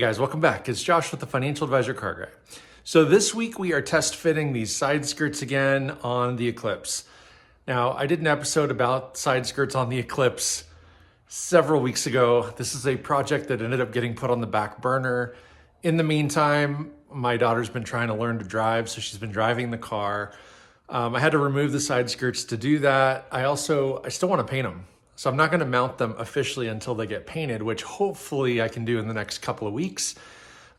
Hey guys, welcome back. It's Josh with the Financial Advisor Car Guy. So this week we are test fitting these side skirts again on the Eclipse. Now, I did an episode about side skirts on the Eclipse several weeks ago. This is a project that ended up getting put on the back burner. In the meantime, my daughter's been trying to learn to drive, so she's been driving the car. I had to remove the side skirts to do that. I still want to paint them. So I'm not going to mount them officially until they get painted, which hopefully I can do in the next couple of weeks.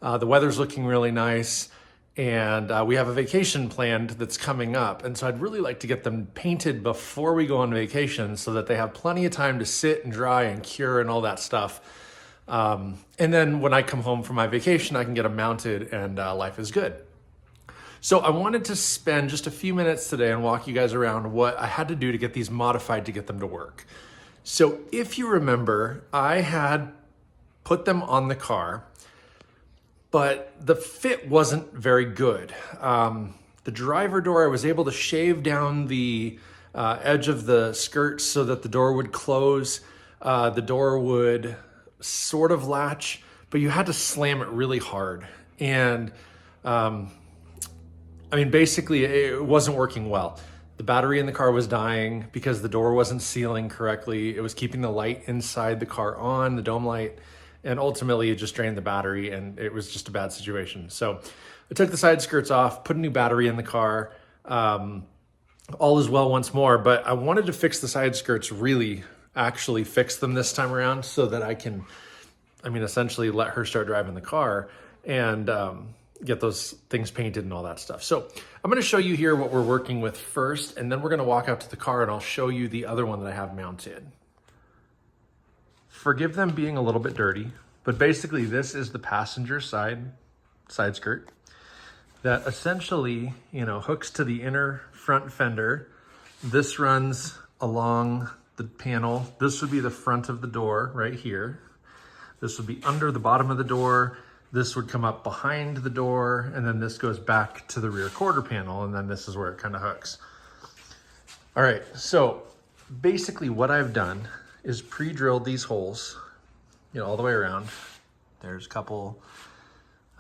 The weather's looking really nice, and we have a vacation planned that's coming up. And so I'd really like to get them painted before we go on vacation so that they have plenty of time to sit and dry and cure and all that stuff. And then when I come home from my vacation, I can get them mounted and life is good. So I wanted to spend just a few minutes today and walk you guys around what I had to do to get these modified to get them to work. So if you remember, I had put them on the car, but the fit wasn't very good. The driver door, I was able to shave down the edge of the skirt so that the door would close. The door would sort of latch, but you had to slam it really hard. And basically it wasn't working well. The battery in the car was dying because the door wasn't sealing correctly. It was keeping the light inside the car on, the dome light, and ultimately it just drained the battery and it was just a bad situation. So I took the side skirts off, put a new battery in the car. All is well once more, but I wanted to fix the side skirts, really actually fix them this time around so that I can, essentially let her start driving the car and get those things painted and all that stuff. So I'm going to show you here what we're working with first, and then we're going to walk out to the car and I'll show you the other one that I have mounted. Forgive them being a little bit dirty, but basically this is the passenger side skirt that essentially, hooks to the inner front fender. This runs along the panel. This would be the front of the door right here. This would be under the bottom of the door. This would come up behind the door, and then this goes back to the rear quarter panel, and then this is where it kind of hooks. All right, so basically what I've done is pre-drilled these holes, all the way around. There's a couple,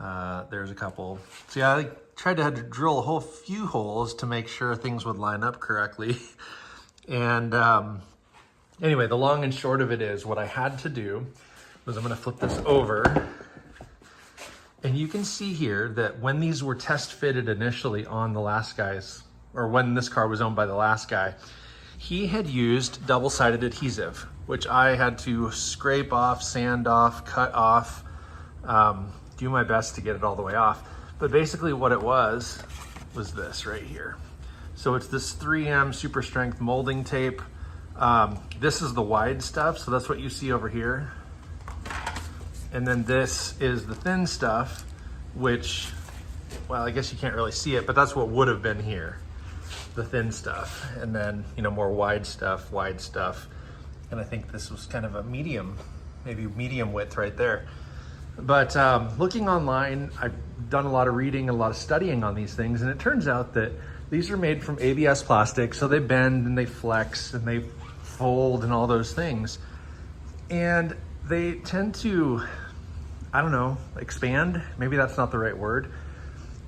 there's a couple. See, I tried to drill a whole few holes to make sure things would line up correctly. And anyway, the long and short of it is what I had to do was I'm gonna flip this over. And you can see here that when these were test fitted initially on the last guy's, or when this car was owned by the last guy, he had used double-sided adhesive, which I had to scrape off, sand off, cut off, do my best to get it all the way off. But basically what it was this right here. So it's this 3M super strength molding tape. This is the wide stuff, so that's what you see over here. And then this is the thin stuff, which, well, I guess you can't really see it, but that's what would have been here, the thin stuff. And then, more wide stuff. And I think this was kind of a medium, maybe medium width right there. But looking online, I've done a lot of reading, a lot of studying on these things, and it turns out that these are made from ABS plastic, so they bend and they flex and they fold and all those things. And they tend to, expand. Maybe that's not the right word,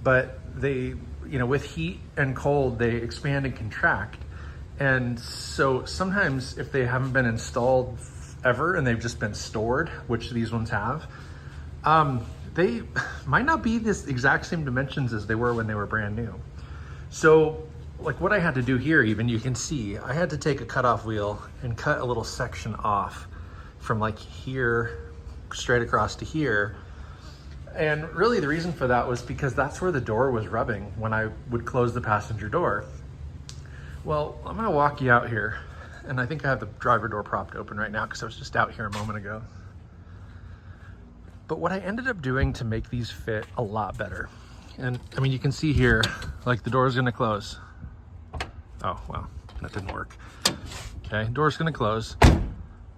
but they, with heat and cold, they expand and contract. And so sometimes if they haven't been installed ever and they've just been stored, which these ones have, they might not be this exact same dimensions as they were when they were brand new. So like what I had to do here, even you can see, I had to take a cutoff wheel and cut a little section off from like here straight across to here. And really the reason for that was because that's where the door was rubbing when I would close the passenger door. Well, I'm gonna walk you out here, and I think I have the driver door propped open right now because I was just out here a moment ago. But what I ended up doing to make these fit a lot better, and you can see here, like the door is gonna close. Oh, well, that didn't work. Okay, door's gonna close.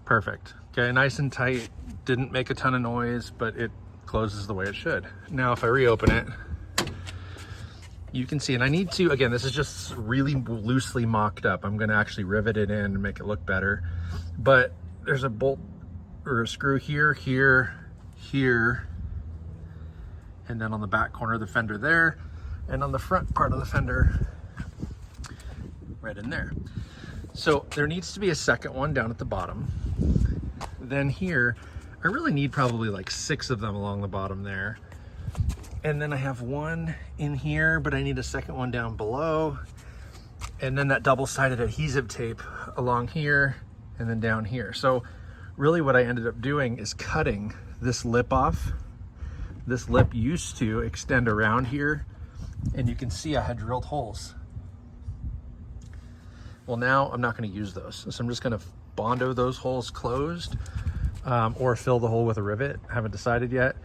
Perfect. Okay, nice and tight, didn't make a ton of noise, but it closes the way it should. Now, if I reopen it, you can see, and I need to, again, this is just really loosely mocked up. I'm gonna actually rivet it in and make it look better. But there's a bolt or a screw here, here, here, and then on the back corner of the fender there, and on the front part of the fender, right in there. So there needs to be a second one down at the bottom. Then here, I really need probably like 6 of them along the bottom there. And then I have one in here, but I need a second one down below. And then that double-sided adhesive tape along here and then down here. So really what I ended up doing is cutting this lip off. This lip used to extend around here, and you can see I had drilled holes. Well, now I'm not going to use those. So I'm just going to Bondo those holes closed, or fill the hole with a rivet. I haven't decided yet.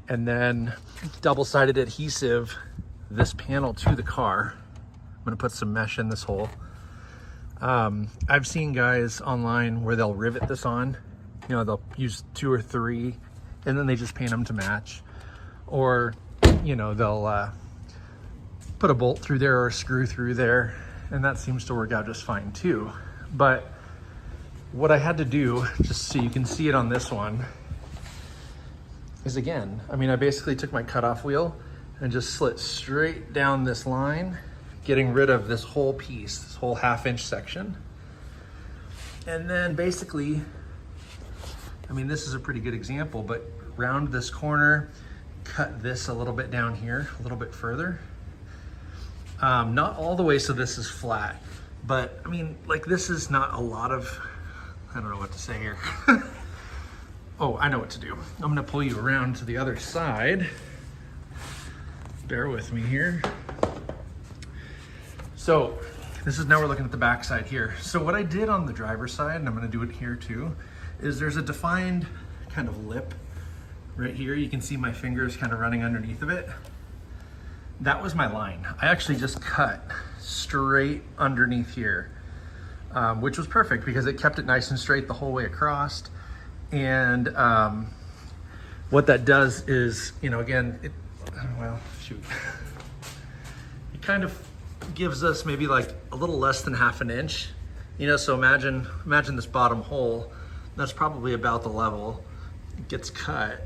And then double-sided adhesive this panel to the car. I'm going to put some mesh in this hole. I've seen guys online where they'll rivet this on. You know, they'll use 2 or 3 and then they just paint them to match. Or, you know, they'll put a bolt through there or a screw through there, and that seems to work out just fine too. But what I had to do, just so you can see it on this one, is again, I mean, I basically took my cutoff wheel and just slit straight down this line, getting rid of this whole piece, this whole 1/2-inch section. And then basically, I mean, this is a pretty good example, but round this corner, cut this a little bit down here, a little bit further. Not all the way so this is flat, but I mean, like, this is not a lot of, I don't know what to say here. Oh, I know what to do. I'm gonna pull you around to the other side. Bear with me here. So this is, now we're looking at the back side here. So what I did on the driver's side, and I'm gonna do it here too, is there's a defined kind of lip right here. You can see my fingers kind of running underneath of it. That was my line. I actually just cut straight underneath here, which was perfect because it kept it nice and straight the whole way across. And what that does is, you know, again, well, shoot. It kind of gives us maybe like a little less than 1/2 inch. You know, so imagine this bottom hole. That's probably about the level. It gets cut.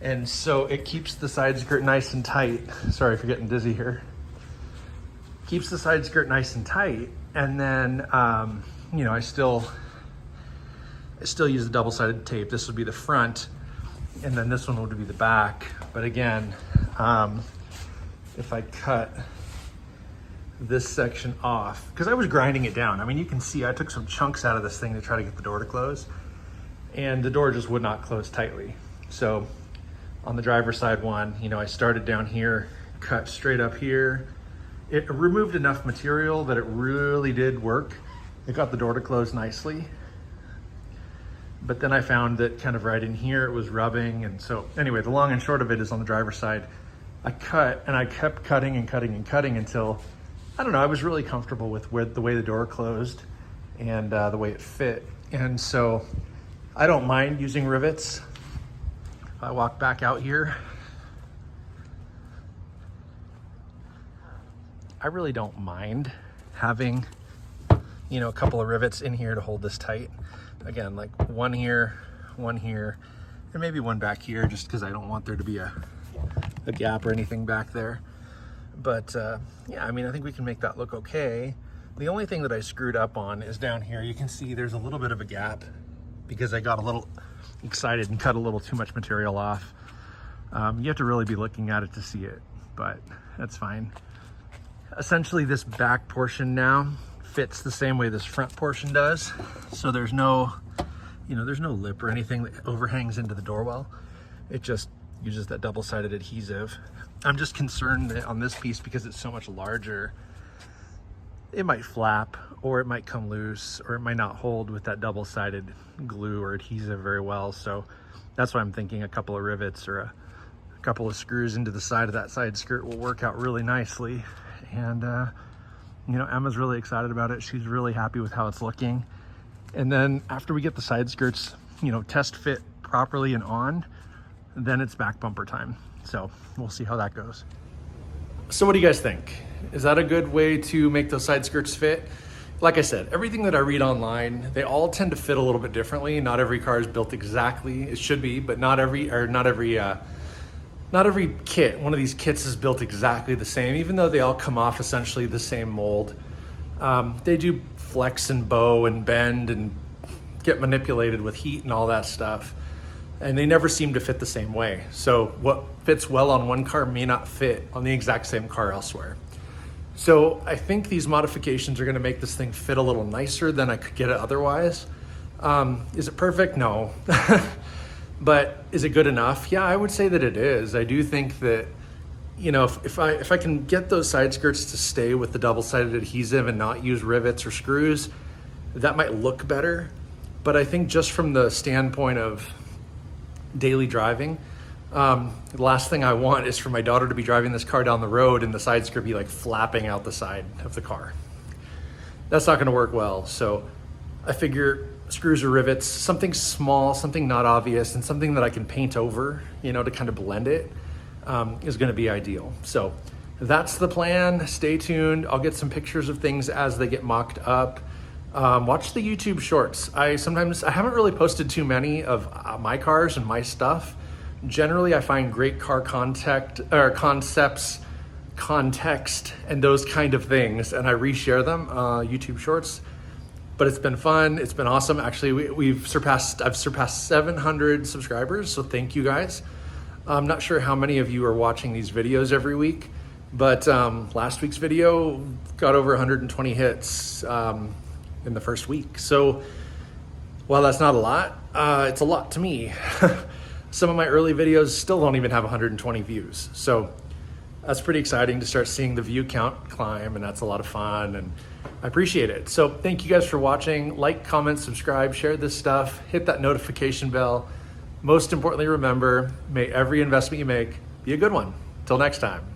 And so it keeps the side skirt nice and tight. Sorry for getting dizzy here. Keeps the side skirt nice and tight. And then, you know, I still use the double-sided tape. This would be the front, and then this one would be the back. But again, if I cut this section off, because I was grinding it down. I mean, you can see I took some chunks out of this thing to try to get the door to close, and the door just would not close tightly. So on the driver's side one, you know, I started down here, cut straight up here. It removed enough material that it really did work. It got the door to close nicely. But then I found that kind of right in here, it was rubbing. And so anyway, the long and short of it is on the driver's side, I cut and I kept cutting and cutting and cutting until, I don't know, I was really comfortable with the way the door closed and the way it fit. And so I don't mind using rivets. If I walk back out here, I really don't mind having, you know, a couple of rivets in here to hold this tight. Again, like one here, and maybe one back here, just because I don't want there to be a gap or anything back there. But yeah, I mean, I think we can make that look okay. The only thing that I screwed up on is down here. You can see there's a little bit of a gap because I got a little excited and cut a little too much material off. You have to really be looking at it to see it, but that's fine. Essentially, this back portion now fits the same way this front portion does. So there's no, you know, there's no lip or anything that overhangs into the door well. It just uses that double-sided adhesive. I'm just concerned that on this piece, because it's so much larger, it might flap or it might come loose or it might not hold with that double-sided glue or adhesive very well. So that's why I'm thinking a couple of rivets or a couple of screws into the side of that side skirt will work out really nicely. And you know, Emma's really excited about it. She's really happy with how it's looking. And then after we get the side skirts, you know, test fit properly and on, then it's back bumper time. So we'll see how that goes. So what do you guys think? Is that a good way to make those side skirts fit? Like I said, everything that I read online, they all tend to fit a little bit differently. Not every car is built exactly, it should be, but not every not every kit, one of these kits is built exactly the same, even though they all come off essentially the same mold. They do flex and bow and bend and get manipulated with heat and all that stuff. And they never seem to fit the same way. So what fits well on one car may not fit on the exact same car elsewhere. So I think these modifications are gonna make this thing fit a little nicer than I could get it otherwise. Is it perfect? No. But is it good enough? Yeah, I would say that it is. I do think that, you know, if I can get those side skirts to stay with the double-sided adhesive and not use rivets or screws, that might look better. But I think just from the standpoint of daily driving, the last thing I want is for my daughter to be driving this car down the road and the side skirt be like flapping out the side of the car. That's not gonna work well. So I figure screws or rivets, something small, something not obvious, and something that I can paint over, you know, to kind of blend it, is gonna be ideal. So that's the plan. Stay tuned. I'll get some pictures of things as they get mocked up. Watch the YouTube shorts. I haven't really posted too many of my cars and my stuff. Generally, I find great car concepts, context, and those kind of things, and I reshare them, YouTube shorts. But it's been fun. It's been awesome. Actually, I've surpassed 700 subscribers, so thank you guys. I'm not sure how many of you are watching these videos every week, but last week's video got over 120 hits in the first week. So while that's not a lot, it's a lot to me. Some of my early videos still don't even have 120 views. So that's pretty exciting to start seeing the view count climb, and that's a lot of fun, and I appreciate it. So thank you guys for watching. Like, comment, subscribe, share this stuff, hit that notification bell. Most importantly, remember, may every investment you make be a good one. Till next time.